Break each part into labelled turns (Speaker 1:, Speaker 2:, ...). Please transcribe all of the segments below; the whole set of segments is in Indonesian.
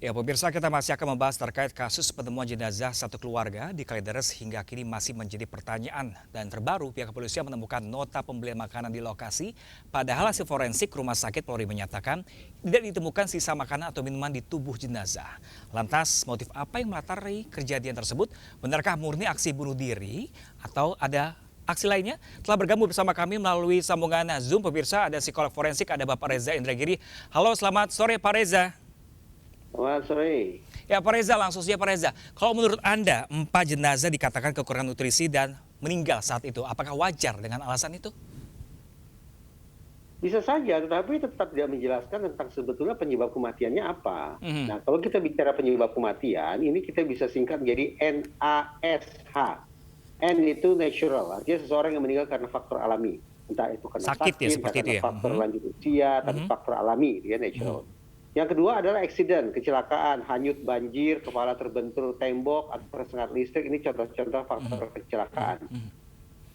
Speaker 1: Ya, pemirsa, kita masih akan membahas terkait kasus penemuan jenazah satu keluarga di Kalideres hingga kini masih menjadi pertanyaan. Dan terbaru, pihak kepolisian menemukan nota pembelian makanan di lokasi. Padahal hasil forensik rumah sakit Polri menyatakan tidak ditemukan sisa makanan atau minuman di tubuh jenazah. Lantas, motif apa yang melatari kejadian tersebut? Benarkah murni aksi bunuh diri atau ada aksi lainnya? Telah bergabung bersama kami melalui sambungan Zoom, pemirsa, ada psikolog forensik, ada Bapak Reza Indragiri. Halo, selamat sore Pak Reza.
Speaker 2: Selamat sore.
Speaker 1: Ya Pak Reza, langsung saja Pak Reza. Kalau menurut Anda, 4 jenazah dikatakan kekurangan nutrisi dan meninggal saat itu. Apakah wajar dengan alasan itu?
Speaker 2: Bisa saja, tetapi tetap tidak menjelaskan tentang sebetulnya penyebab kematiannya apa.
Speaker 1: Mhm.
Speaker 2: Nah, kalau kita bicara penyebab kematian, ini kita bisa singkat menjadi NASH. N itu natural, artinya seseorang yang meninggal karena faktor alami. Entah itu karena
Speaker 1: Sakit ya, seperti
Speaker 2: karena
Speaker 1: itu ya?
Speaker 2: faktor
Speaker 1: Mhm.
Speaker 2: lanjut usia, tapi faktor alami, dia natural. Yang kedua adalah accident, kecelakaan, hanyut banjir, kepala terbentur tembok, atau tersengat listrik. Ini contoh-contoh faktor kecelakaan.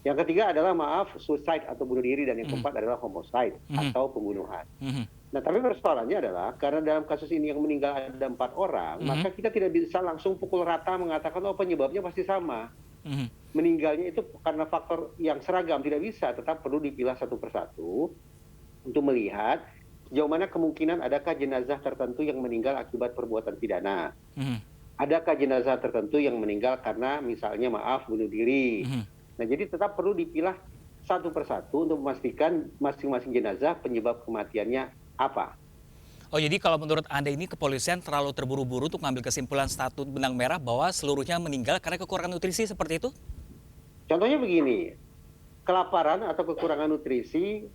Speaker 2: Yang ketiga adalah suicide atau bunuh diri, dan yang keempat adalah homicide atau pembunuhan.
Speaker 1: Mhm.
Speaker 2: Nah, tapi persoalannya adalah karena dalam kasus ini yang meninggal ada 4 orang, maka kita tidak bisa langsung pukul rata mengatakan oh penyebabnya pasti sama.
Speaker 1: Mhm.
Speaker 2: Meninggalnya itu karena faktor yang seragam, tidak bisa, tetap perlu dipilah satu persatu untuk melihat sejauh mana kemungkinan adakah jenazah tertentu yang meninggal akibat perbuatan pidana.
Speaker 1: Mhm.
Speaker 2: Adakah jenazah tertentu yang meninggal karena misalnya bunuh diri.
Speaker 1: Mhm.
Speaker 2: Nah, jadi tetap perlu dipilah satu persatu untuk memastikan masing-masing jenazah penyebab kematiannya apa.
Speaker 1: Oh, jadi kalau menurut Anda ini kepolisian terlalu terburu-buru untuk mengambil kesimpulan statut benang merah bahwa seluruhnya meninggal karena kekurangan nutrisi seperti itu?
Speaker 2: Contohnya begini, kelaparan atau kekurangan nutrisi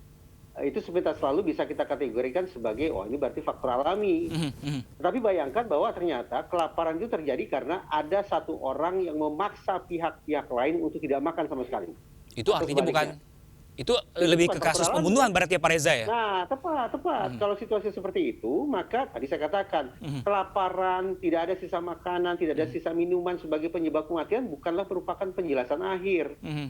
Speaker 2: itu sebentar selalu bisa kita kategorikan sebagai, oh ini berarti faktor alami.
Speaker 1: Mhm. Mhm.
Speaker 2: Tapi bayangkan bahwa ternyata kelaparan itu terjadi karena ada satu orang yang memaksa pihak-pihak lain untuk tidak makan sama sekali.
Speaker 1: Itu
Speaker 2: Atau
Speaker 1: artinya bukan,
Speaker 2: sebaliknya.
Speaker 1: itu lebih
Speaker 2: bukan
Speaker 1: ke
Speaker 2: faktor
Speaker 1: kasus
Speaker 2: alami,
Speaker 1: pembunuhan
Speaker 2: kan?
Speaker 1: berarti ya Pak Reza ya?
Speaker 2: Nah, tepat. Kalau situasi seperti itu, maka tadi saya katakan, kelaparan, tidak ada sisa makanan, tidak ada sisa minuman sebagai penyebab kematian bukanlah merupakan penjelasan akhir.
Speaker 1: Mhm.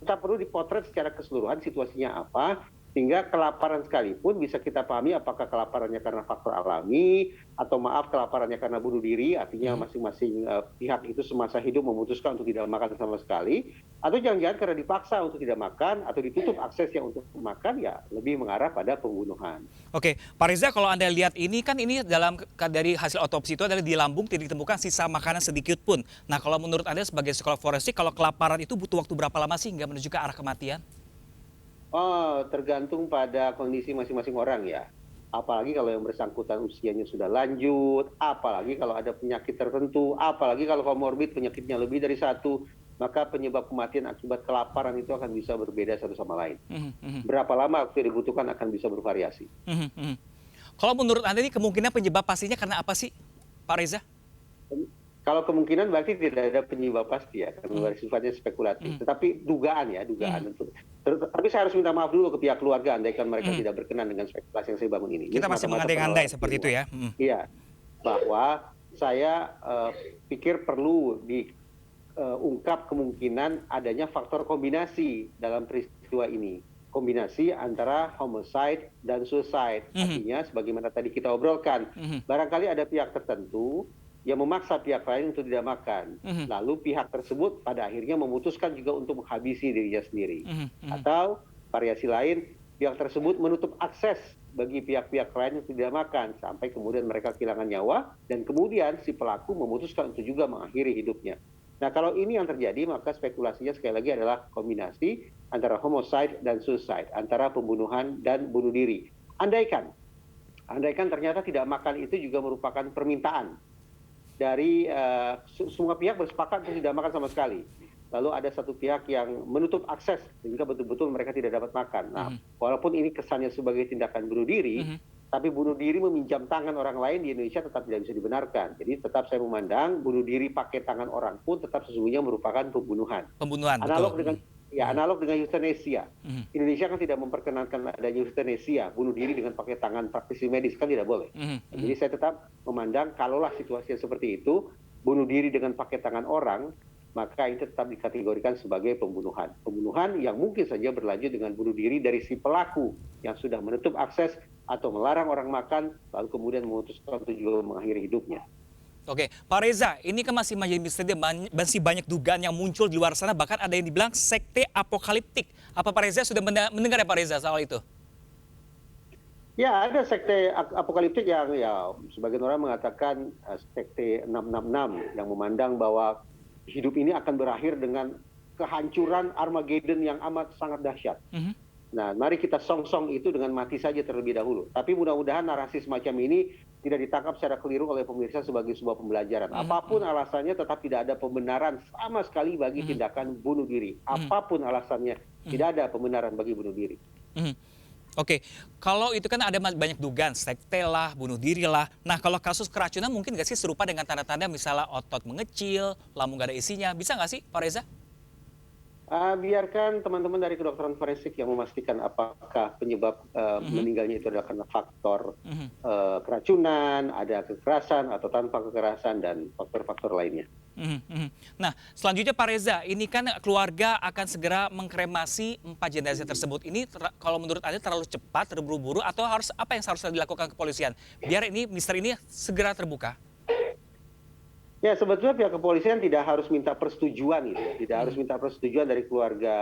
Speaker 2: Kita perlu dipotret secara keseluruhan situasinya apa, sehingga kelaparan sekalipun bisa kita pahami apakah kelaparannya karena faktor alami, atau kelaparannya karena bunuh diri, artinya masing-masing pihak itu semasa hidup memutuskan untuk tidak makan sama sekali, atau jangan-jangan karena dipaksa untuk tidak makan, atau ditutup aksesnya untuk makan, ya lebih mengarah pada pembunuhan.
Speaker 1: Oke, Pak Reza, kalau Anda lihat ini kan ini dari hasil otopsi itu adalah di lambung tidak ditemukan sisa makanan sedikit pun. Nah, kalau menurut Anda sebagai psikolog forensik, kalau kelaparan itu butuh waktu berapa lama sih hingga menuju ke arah kematian?
Speaker 2: Oh, tergantung pada kondisi masing-masing orang ya. Apalagi kalau yang bersangkutan usianya sudah lanjut, apalagi kalau ada penyakit tertentu, apalagi kalau komorbid penyakitnya lebih dari satu, maka penyebab kematian akibat kelaparan itu akan bisa berbeda satu sama lain.
Speaker 1: Mhm. Mhm.
Speaker 2: Berapa lama waktu yang dibutuhkan akan bisa bervariasi.
Speaker 1: Mhm. Mhm. Kalau menurut Anda ini kemungkinan penyebab pastinya karena apa sih, Pak Reza?
Speaker 2: Kalau kemungkinan berarti tidak ada penyebab pasti ya, karena sifatnya spekulatif. Tetapi dugaan. Tapi saya harus minta maaf dulu ke pihak keluarga, andaikan mereka tidak berkenan dengan spekulasi yang saya bangun ini.
Speaker 1: Kita masih mengandai-andai seperti itu ya. Mhm.
Speaker 2: Iya, bahwa saya pikir perlu diungkap kemungkinan adanya faktor kombinasi dalam peristiwa ini. Kombinasi antara homicide dan suicide. Artinya, sebagaimana tadi kita obrolkan, barangkali ada pihak tertentu yang memaksa pihak lain untuk tidak makan. Lalu pihak tersebut pada akhirnya memutuskan juga untuk menghabisi dirinya sendiri. Atau variasi lain, pihak tersebut menutup akses bagi pihak-pihak lain yang tidak makan, sampai kemudian mereka kehilangan nyawa, dan kemudian si pelaku memutuskan untuk juga mengakhiri hidupnya. Nah, kalau ini yang terjadi, maka spekulasinya sekali lagi adalah kombinasi antara homicide dan suicide, antara pembunuhan dan bunuh diri. Andaikan ternyata tidak makan itu juga merupakan permintaan dari semua pihak bersepakat untuk tidak makan sama sekali. Lalu ada satu pihak yang menutup akses sehingga betul-betul mereka tidak dapat makan. Nah, walaupun ini kesannya sebagai tindakan bunuh diri, tapi bunuh diri meminjam tangan orang lain di Indonesia tetap tidak bisa dibenarkan. Jadi tetap saya memandang bunuh diri pakai tangan orang pun tetap sesungguhnya merupakan pembunuhan.
Speaker 1: Pembunuhan,
Speaker 2: Analog
Speaker 1: betul.
Speaker 2: analog dengan euthanasia. Indonesia kan tidak memperkenankan adanya euthanasia, bunuh diri dengan pakai tangan praktisi medis kan tidak boleh. Jadi saya tetap memandang kalaulah situasi seperti itu, bunuh diri dengan pakai tangan orang, maka ini tetap dikategorikan sebagai pembunuhan. Pembunuhan yang mungkin saja berlanjut dengan bunuh diri dari si pelaku yang sudah menutup akses atau melarang orang makan, lalu kemudian memutuskan untuk juga mengakhiri hidupnya.
Speaker 1: Oke, Pak Reza, ini kan masih menjadi misteri, masih banyak dugaan yang muncul di luar sana, bahkan ada yang dibilang sekte apokaliptik. Apa Pak Reza sudah mendengar ya Pak Reza soal itu?
Speaker 2: Ya, ada sekte apokaliptik yang ya sebagian orang mengatakan sekte 666 yang memandang bahwa hidup ini akan berakhir dengan kehancuran Armageddon yang amat sangat dahsyat. Nah, mari kita song-song itu dengan mati saja terlebih dahulu. Tapi mudah-mudahan narasi semacam ini tidak ditangkap secara keliru oleh pemirsa sebagai sebuah pembelajaran. Apapun alasannya, tetap tidak ada pembenaran sama sekali bagi tindakan bunuh diri. Apapun alasannya, tidak ada pembenaran bagi bunuh diri.
Speaker 1: Oke, kalau itu kan ada banyak dugaan, sekte lah, bunuh diri lah. Nah, kalau kasus keracunan mungkin nggak sih serupa dengan tanda-tanda misalnya otot mengecil, lambung nggak ada isinya, bisa nggak sih Pak Reza?
Speaker 2: Biarkan teman-teman dari kedokteran forensik yang memastikan apakah penyebab meninggalnya itu adalah karena faktor keracunan, ada kekerasan atau tanpa kekerasan, dan faktor-faktor lainnya.
Speaker 1: Nah, selanjutnya Pak Reza, ini kan keluarga akan segera mengkremasi 4 jenazah tersebut. Ini kalau menurut Anda terlalu cepat, terburu-buru, atau harus apa yang seharusnya dilakukan kepolisian biar ini misteri ini segera terbuka?
Speaker 2: Ya, sebetulnya pihak kepolisian tidak harus minta persetujuan, gitu ya. Tidak harus minta persetujuan dari keluarga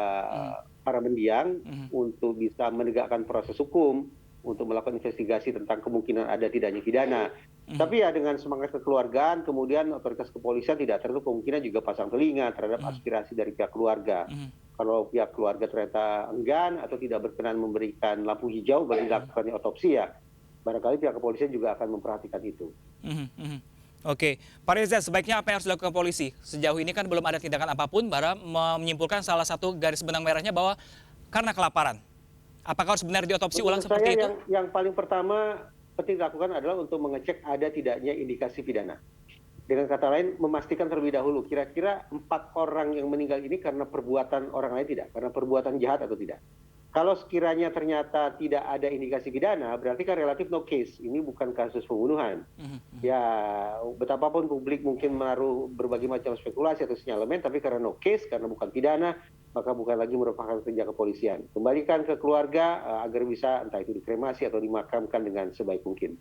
Speaker 2: para mendiang untuk bisa menegakkan proses hukum, untuk melakukan investigasi tentang kemungkinan ada tidaknya pidana. Tapi ya dengan semangat kekeluargaan, kemudian otoritas kepolisian tidak tertutup kemungkinan juga pasang telinga terhadap aspirasi dari pihak keluarga. Kalau pihak keluarga ternyata enggan atau tidak berkenan memberikan lampu hijau bagi dilakukannya otopsi, ya barangkali pihak kepolisian juga akan memperhatikan itu.
Speaker 1: Oke, Pak Reza, sebaiknya apa yang harus dilakukan polisi? Sejauh ini kan belum ada tindakan apapun, bara menyimpulkan salah satu garis benang merahnya bahwa karena kelaparan. Apakah harus benar diotopsi ulang seperti itu?
Speaker 2: Yang paling pertama penting dilakukan adalah untuk mengecek ada tidaknya indikasi pidana. Dengan kata lain, memastikan terlebih dahulu kira-kira 4 orang yang meninggal ini karena perbuatan orang lain tidak, karena perbuatan jahat atau tidak. Kalau sekiranya ternyata tidak ada indikasi pidana, berarti kan relatif no case. Ini bukan kasus pembunuhan. Ya, betapapun publik mungkin menaruh berbagai macam spekulasi atau sinyalemen, tapi karena no case, karena bukan pidana, maka bukan lagi merupakan kerja kepolisian. Kembalikan ke keluarga agar bisa entah itu dikremasi atau dimakamkan dengan sebaik mungkin.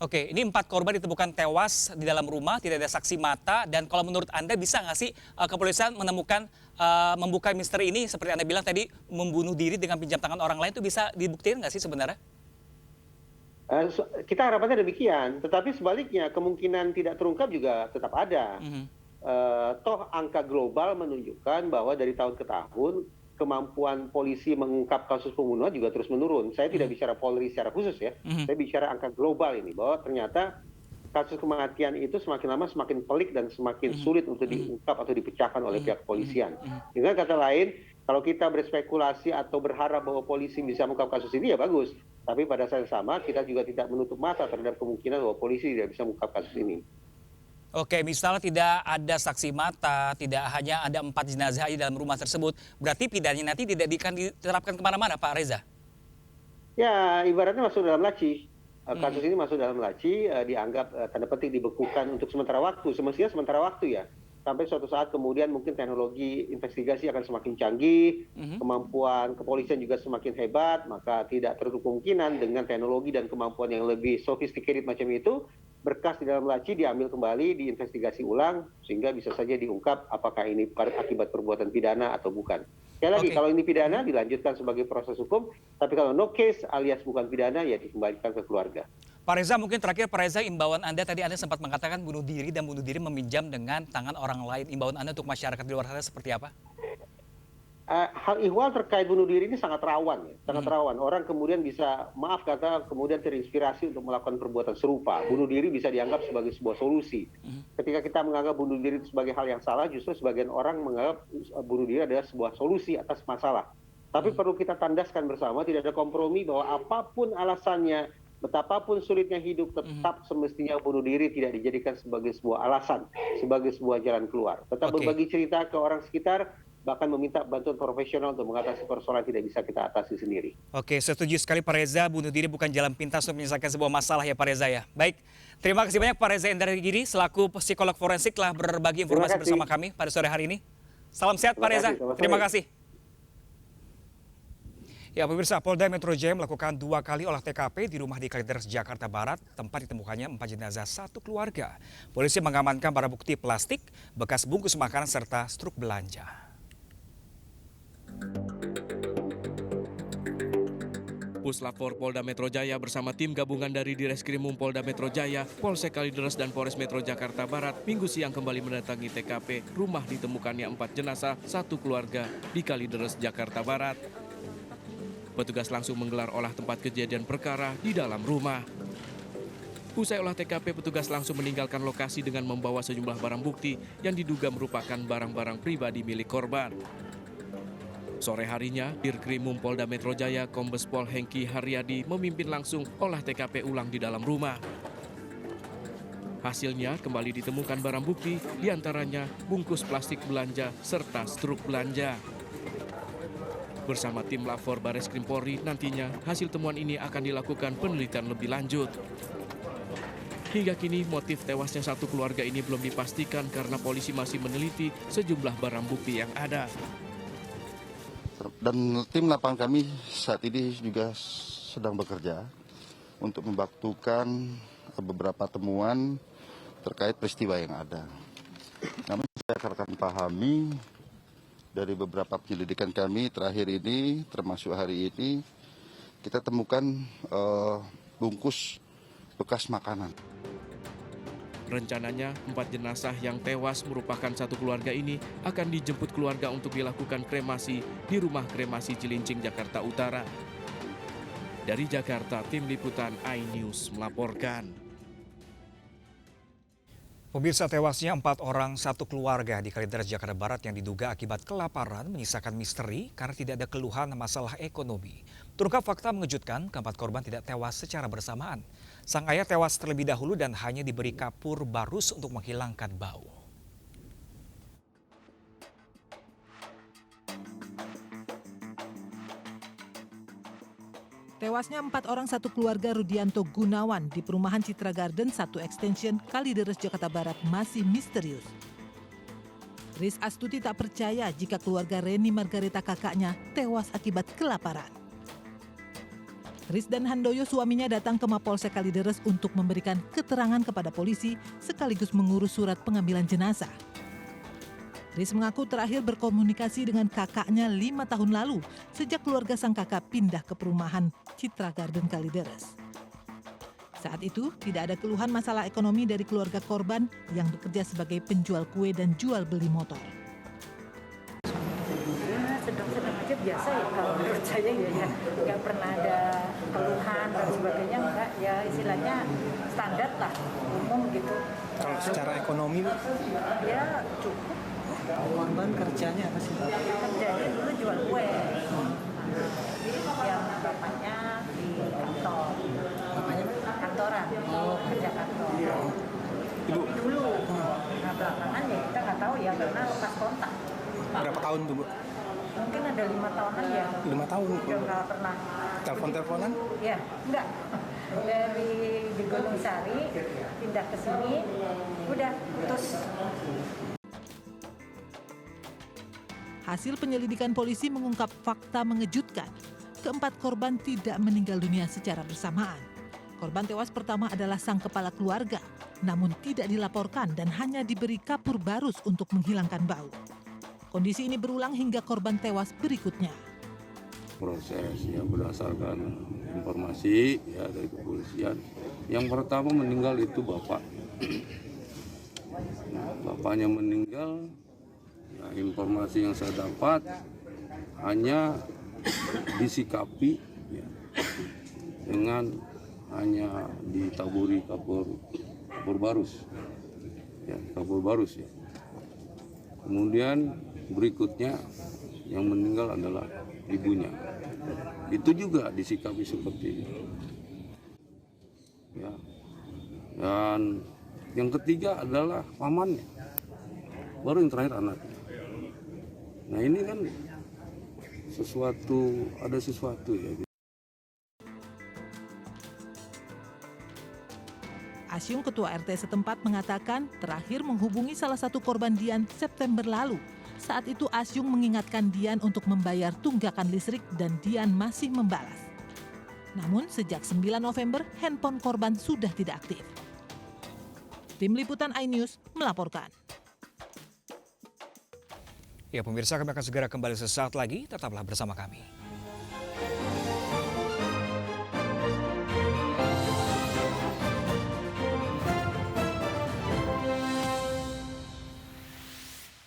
Speaker 1: Oke, ini 4 korban ditemukan tewas di dalam rumah, tidak ada saksi mata, dan kalau menurut Anda bisa nggak sih kepolisian menemukan, membuka misteri ini seperti Anda bilang tadi, membunuh diri dengan pinjam tangan orang lain itu bisa dibuktikan nggak sih sebenarnya?
Speaker 2: Kita harapannya demikian, tetapi sebaliknya kemungkinan tidak terungkap juga tetap ada. Toh angka global menunjukkan bahwa dari tahun ke tahun kemampuan polisi mengungkap kasus pembunuhan juga terus menurun. Saya tidak bicara Polri secara khusus ya, saya bicara angka global ini, bahwa ternyata kasus kematian itu semakin lama semakin pelik dan semakin sulit untuk diungkap atau dipecahkan oleh pihak kepolisian. Dengan kata lain, kalau kita berspekulasi atau berharap bahwa polisi bisa mengungkap kasus ini, ya bagus. Tapi pada saat yang sama, kita juga tidak menutup mata terhadap kemungkinan bahwa polisi tidak bisa mengungkap kasus ini.
Speaker 1: Oke, misalnya tidak ada saksi mata, tidak hanya ada 4 jenazah di dalam rumah tersebut, berarti pidananya nanti tidak akan diterapkan kemana-mana, Pak Reza?
Speaker 2: Ya, ibaratnya masuk dalam laci. Kasus ini masuk dalam laci, dianggap tanda petik dibekukan untuk sementara waktu. Semestinya sementara waktu ya. Sampai suatu saat kemudian mungkin teknologi investigasi akan semakin canggih, kemampuan kepolisian juga semakin hebat, maka tidak tertutup kemungkinan dengan teknologi dan kemampuan yang lebih sophisticated macam itu, berkas di dalam laci diambil kembali, diinvestigasi ulang, sehingga bisa saja diungkap apakah ini akibat perbuatan pidana atau bukan. Sekali lagi, kalau ini pidana dilanjutkan sebagai proses hukum, tapi kalau no case alias bukan pidana, ya dikembalikan ke keluarga.
Speaker 1: Pak Reza, mungkin terakhir Pak Reza, imbauan Anda tadi Anda sempat mengatakan bunuh diri dan bunuh diri meminjam dengan tangan orang lain. Imbauan Anda untuk masyarakat di luar sana seperti apa?
Speaker 2: Hal ihwal terkait bunuh diri ini sangat rawan, ya, sangat rawan. Orang kemudian bisa, maaf kata, kemudian terinspirasi untuk melakukan perbuatan serupa. Bunuh diri bisa dianggap sebagai sebuah solusi. Ketika kita menganggap bunuh diri itu sebagai hal yang salah, justru sebagian orang menganggap bunuh diri adalah sebuah solusi atas masalah. Tapi perlu kita tandaskan bersama, tidak ada kompromi bahwa apapun alasannya, betapapun sulitnya hidup, tetap semestinya bunuh diri tidak dijadikan sebagai sebuah alasan, sebagai sebuah jalan keluar. Tetap berbagi cerita ke orang sekitar, bahkan meminta bantuan profesional untuk mengatasi persoalan tidak bisa kita atasi sendiri.
Speaker 1: Oke, setuju sekali Pak Reza, bunuh diri bukan jalan pintas untuk menyelesaikan sebuah masalah ya Pak Reza ya. Baik, terima kasih banyak Pak Reza Indragiri selaku psikolog forensik telah berbagi informasi bersama kami pada sore hari ini. Salam sehat Pak Reza, terima kasih. Ya, pemirsa, Polda Metro Jaya melakukan 2 kali olah TKP di rumah di Kalideres, Jakarta Barat, tempat ditemukannya 4 jenazah satu keluarga. Polisi mengamankan barang bukti plastik, bekas bungkus makanan, serta struk belanja.
Speaker 3: Puslapor Polda Metro Jaya bersama tim gabungan dari Direskrimum Polda Metro Jaya, Polsek Kalideres dan Polres Metro Jakarta Barat Minggu siang kembali mendatangi TKP rumah ditemukannya 4 jenazah satu keluarga di Kalideres, Jakarta Barat. Petugas langsung menggelar olah tempat kejadian perkara di dalam rumah. Usai olah TKP, petugas langsung meninggalkan lokasi dengan membawa sejumlah barang bukti yang diduga merupakan barang-barang pribadi milik korban. Sore harinya, Dirkrimum Polda Metro Jaya Kombes Pol Hengki Haryadi memimpin langsung olah TKP ulang di dalam rumah. Hasilnya kembali ditemukan barang bukti, diantaranya bungkus plastik belanja serta struk belanja. Bersama tim Lapor Bareskrim Polri, nantinya hasil temuan ini akan dilakukan penelitian lebih lanjut. Hingga kini motif tewasnya satu keluarga ini belum dipastikan karena polisi masih meneliti sejumlah barang bukti yang ada.
Speaker 4: Dan tim lapangan kami saat ini juga sedang bekerja untuk membaktukan beberapa temuan terkait peristiwa yang ada. Namun saya akan pahami dari beberapa penyelidikan kami terakhir ini, termasuk hari ini, kita temukan bungkus bekas makanan.
Speaker 3: Rencananya, 4 jenazah yang tewas merupakan satu keluarga ini akan dijemput keluarga untuk dilakukan kremasi di rumah kremasi Cilincing, Jakarta Utara. Dari Jakarta, tim liputan iNews melaporkan.
Speaker 1: Pemirsa, tewasnya 4 orang satu keluarga di Kalideres, Jakarta Barat yang diduga akibat kelaparan menyisakan misteri karena tidak ada keluhan masalah ekonomi. Terungkap fakta mengejutkan, keempat korban tidak tewas secara bersamaan. Sang ayah tewas terlebih dahulu dan hanya diberi kapur barus untuk menghilangkan bau.
Speaker 5: Tewasnya 4 orang satu keluarga Rudianto Gunawan di perumahan Citra Garden 1 Extension Kalideres, Jakarta Barat masih misterius. Riz Astuti tak percaya jika keluarga Reni Margareta kakaknya tewas akibat kelaparan. Riz dan Handoyo suaminya datang ke Mapolsek Kalideres untuk memberikan keterangan kepada polisi sekaligus mengurus surat pengambilan jenazah. Riz mengaku terakhir berkomunikasi dengan kakaknya 5 tahun lalu sejak keluarga sang kakak pindah ke perumahan Citra Garden Kalideres. Saat itu tidak ada keluhan masalah ekonomi dari keluarga korban yang bekerja sebagai penjual kue dan jual beli motor.
Speaker 6: Sedang-sedang aja biasa ya kalau menurut saya ya, nggak pernah ada keluhan dan sebagainya, enggak, ya istilahnya standar lah, umum gitu.
Speaker 7: Kalau secara ekonomi, Bu?
Speaker 6: Ya cukup.
Speaker 7: Korban kerjanya apa sih?
Speaker 6: Kerjanya dulu jual kue. Yang bapaknya di kantor.
Speaker 7: Bapaknya?
Speaker 6: Kantoran, kerja kantor.
Speaker 7: Ibu?
Speaker 6: Dulu. Nah belakangan ya kita nggak tahu ya karena lepas kontak.
Speaker 7: Berapa tahun tuh, Bu?
Speaker 6: Mungkin ada 5 tahunan ya.
Speaker 7: 5 tahun.
Speaker 6: Udah nggak pernah.
Speaker 7: Telepon-teleponan?
Speaker 6: Ya, enggak. Dari di Gunung Sari pindah ke sini, udah putus.
Speaker 5: Hasil penyelidikan polisi mengungkap fakta mengejutkan. Keempat korban tidak meninggal dunia secara bersamaan. Korban tewas pertama adalah sang kepala keluarga, namun tidak dilaporkan dan hanya diberi kapur barus untuk menghilangkan bau. Kondisi ini berulang hingga korban tewas berikutnya.
Speaker 8: Prosesnya berdasarkan informasi ya dari kepolisian. Yang pertama meninggal itu bapak. Nah, bapaknya meninggal. Nah, informasi yang saya dapat hanya disikapi ya, dengan hanya ditaburi kapur barus, ya kapur barus ya. Kemudian berikutnya yang meninggal adalah ibunya. Itu juga disikapi seperti itu. Ya. Dan yang ketiga adalah pamannya. Baru yang terakhir anaknya. Nah ini kan ada sesuatu ya.
Speaker 5: Asyung Ketua RT setempat mengatakan terakhir menghubungi salah satu korban Dian September lalu. Saat itu Asyung mengingatkan Dian untuk membayar tunggakan listrik dan Dian masih membalas. Namun sejak 9 November, handphone korban sudah tidak aktif. Tim Liputan iNews melaporkan.
Speaker 1: Ya pemirsa, kami akan segera kembali sesaat lagi, tetaplah bersama kami.